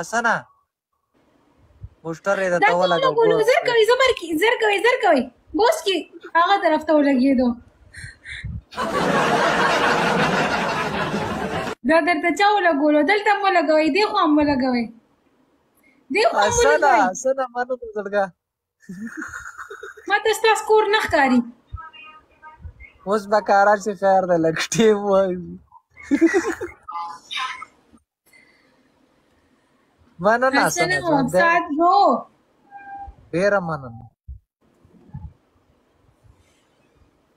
اسنه پوسټر یې دا درته څونه ولګوه ګولو زر کوي زبر کی زر کوي بوس کی هغه طرف ته ولګېدو دا درته چا ولګولو دلته مو لګوي دی خو هم ولګوي دی خو هم ولګوي اسنه مانو ته زړګا ما ته ستاسو کور نه ښکاري اوس به کارا چې خیر ده لږ ټیم وایي مننه اسنه ژوند دی سات برو ډېره مننه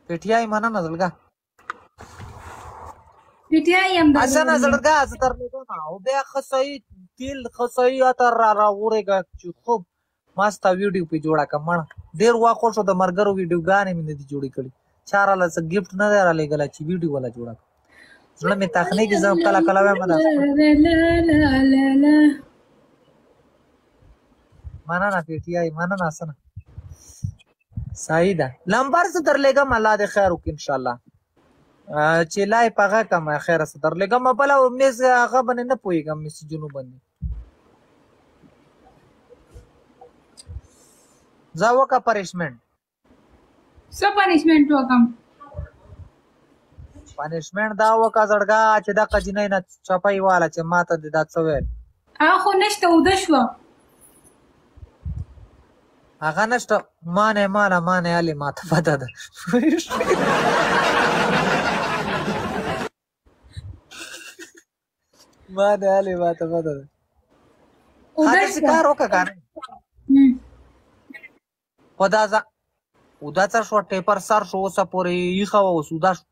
پیټیای مننه زړګا پیټیای هم دا اسنه زړګا زه درلودم او بیا خصای تیل خصای اتر را ورېګه چې خوب ماستا ویډیو په جوړه کمړ ډېر واخو شو د مرګرو ویډیوګانې مې نه دي جوړې کړې چاره له څه گیفت نه دی را لېږلی چې ویډیو ولا جوړه زړه مې تخنیک زه کله کله وایم مننه پیټیای مننه اسنه صحیح ده لمبر څه درلېږم الله دې خیر وکړي انشاءالله چې لای پغه کم خیر څه درلېږم بله میز هغه باندې نه پوهېږم میسجونو باندې زه وکړه پنشمنټ څه پنشمنټ وکړم پنشمنټ دا وکړه زړګا چې دغه جنۍ نه چپۍ واله چې ما ته دې دا څه ویل هغه خو نشته اوده شوه هغه نشته مانه علي ما ته پته ده مانه علي ما ته پته ده هغسې کار وکړه که نه خو دا اوده څه شوه ټیپر سر شو اوسه پورې ایښه وه اوس اوده شو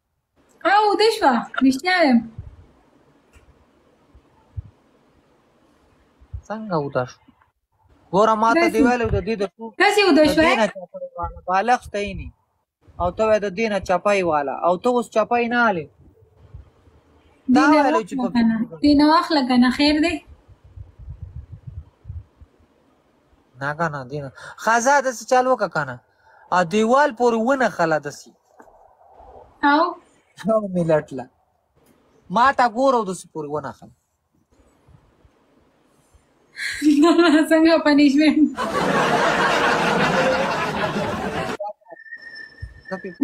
اوده شوه رښتیا یم څنګه اوده شو ګوره ما ته دې ویلې د دې د داسې اوده شوی بالغ ستیني او ته وایې د دې نه چپۍ واله او ته اوس چپۍ نه هلې دا ویلې چې دې نه واخله که نه خیر دی نه که نه دې نه ښځه داسې چل وکړه که نه دیوال پورې ونښله داسې او مې لټله ما ته ګوره داسې پورې ونښله څنګه پنشمنټ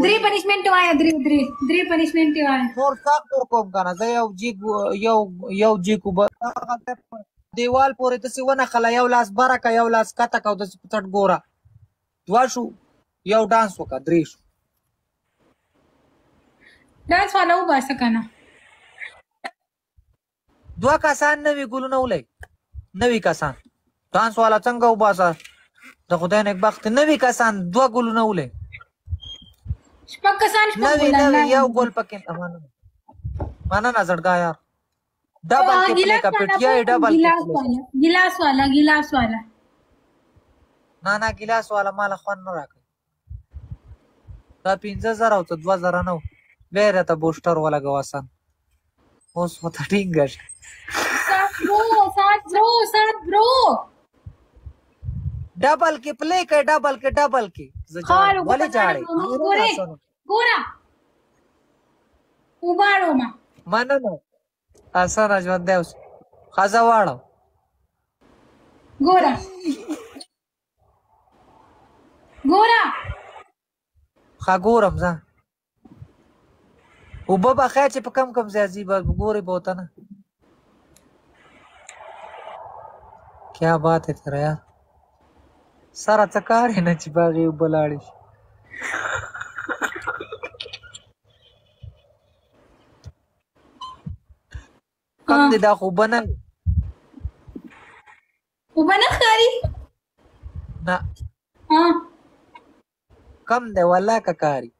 درې پنشمنټ وایه درې پنشمنټ وایه نور سخت ورکوم که نه زه یو جیکو به دیوال پورې داسې ونښله یو لاس بره که یو لاس کته که او داسې په څټ ګوره دوه شو یو ډانس وکړه درې شو ډانس والا وباسه که نه دوه کسان نوي ګلونه ولئ نوي کسان ډانس والا څنګه وباسه د خدای نیکبخت نوي کسان دوه ګلونه ولئ شپږ کسان نوي یو ګل پکې مننه زړګا یار ډبل کې پلی کا پټیا ډبل ګلاس والا نه ګلاس والا مال خوان نه راکړي دا 5000 او ته 2000 نه ډېر ته بوستر ولګو آسان اوس مته ټینګ شي سات برو ډبل کې پلی کې ډبل کې ولې جاړي ګورا وباړو ما مننه اسانه ژوند دی اوس خزه واړو ګورا ښه ګورم زه اوبه به خیر چې په کم ځای ځي به ګورې به ورته نه کیا بات ہے تیرا یار سره څه کار یې نه چې باغې اوبه لاړې شي کم دی دا خو اوبه نه ښکاري نه کم دی والله که کاري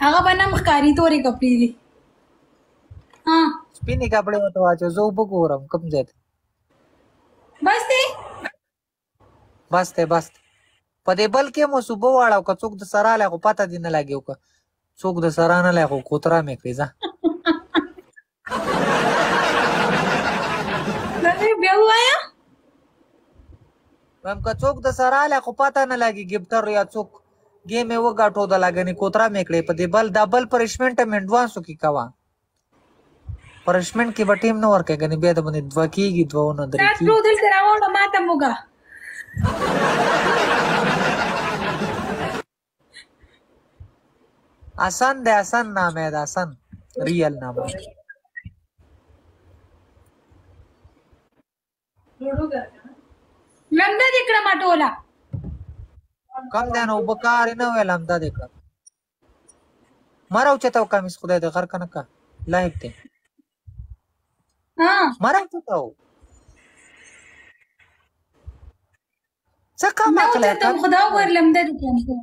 هغه به نه ښکاري تورې کپړې دي سپینې کپړې ورته واچو زه اوبه ګورم کوم ځای ته بس دی په دې بل کې مو صوبه واړو که څوک د سره رالی خو پته دې نه لګي که څوک د سره نه لی خو کوتره مې کړې ځه بیا ووایه وایم که څوک د سره رالی خو پته نه لګي ګفټر یا څوک ګیم یې وګټو د لګنې کوتره مې کړې په دې بل دا بل پنشمنټ هم انډوانسو کې کوه پرشمنټ کې به ټیم نه ورکې کني بیا د باندې دوه کېږي دوه درې سات پرو دلته راوړه ما ته موږه آسان دی آسان نام ہے آسان ریئل نام ہے لمده دې کړه ما ټوله کم دی نو وبکار نه ویل همدا دی کړه مراو چته کمیس خدای دې غر کنه کا لایق دی ها مراو چته څه کم نو اخله ته خدا ور لمده دې کړه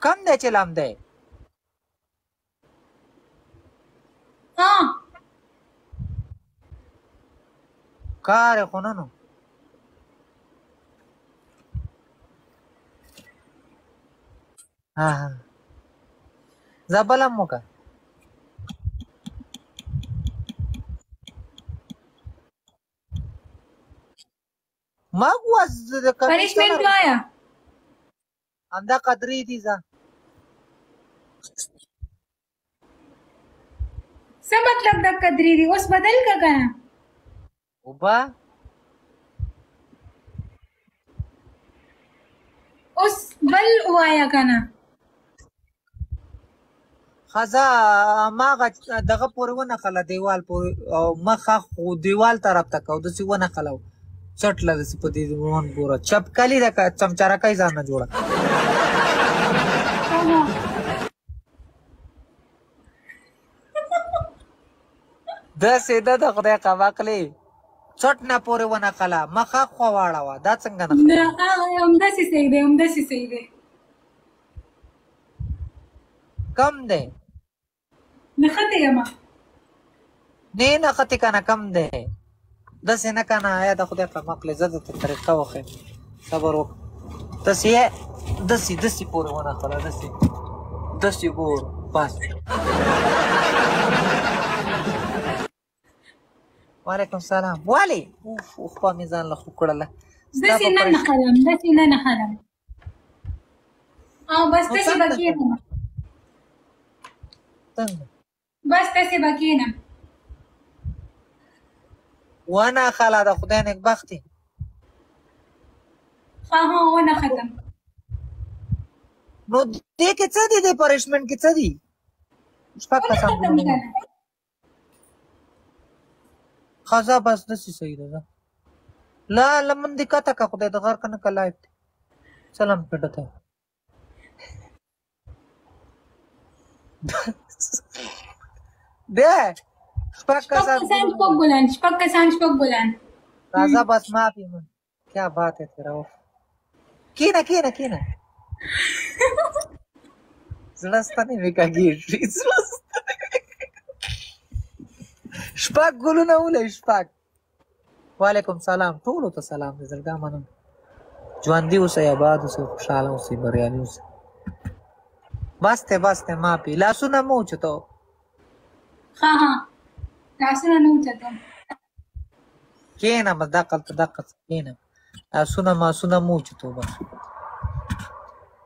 کم دی چې لام دی ها کار خو نه نو ها ها زبلم موکا ما واز د پنشمنت وایا اندا قدرې دي ځه څه مطلب د قدرې دی اوس بدل کا کنه وبا اوس بل وایا کنه خزا ما دغه پورې ونه خله دیوال پورې او مخه خو دیوال طرف ته کو د سی ونه خلو چټ لږ په دې ون ګوره چپکلی د چمچارا کای ځان نه جوړه د سیده د خدای قواقلی چټ نه پورې ونه خلا مخه خو واړه وا دا څنګه نه همدا سي صحیح دی همدا سي صحیح دی کم دی نه خته یما نه ختی کنه کم دی د سینه کنه یا د خدای په مقله زده ته طریقه وخه صبر وک تاسې دسی پورې ونه خلا دسی ګور بس وعلیکم السلام والی اوف په میزان له خوکړله دسی نه خلم او بس دسی بکینم څنګه بس دسی بکینم وانا خلا د خدای نیک بختي ها وانا ختم نو دې کې څه دي د پرشمنټ کې څه دي شپږ کسان خزا بس دسی صحیح ده لا لمن دې کته کا خدای د غر کنه کلای سلام پټه ده شپږ کسان شپږ بولان राजा बस माफी मन क्या बात है तेरा कीना زلستانی میکاگیری شپږ ګلونه ولې شپږ وعلیکم سلام ټولو ته سلام دې زړګا منم ژوندي اوسئ آباد اوسئ خوشحاله اوسئ بریالي اوسئ بس ته معافي لاسونه مو اوچتو ها لاسونه نه اوچتو کېنه بس دقل کېنه لاسونه مو اوچتو بس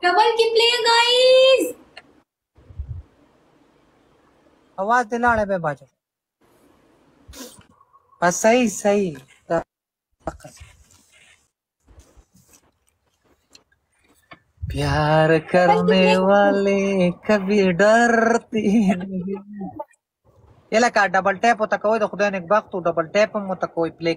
ډبل کې پلی گایز आवाज दिलाड़े पे बाजो बस सही प्यार करने वाले कभी डरते नहीं ये लगा डबल टैप होता कोई तो खुदा ने एक वक्त डबल टैप हम होता कोई प्ले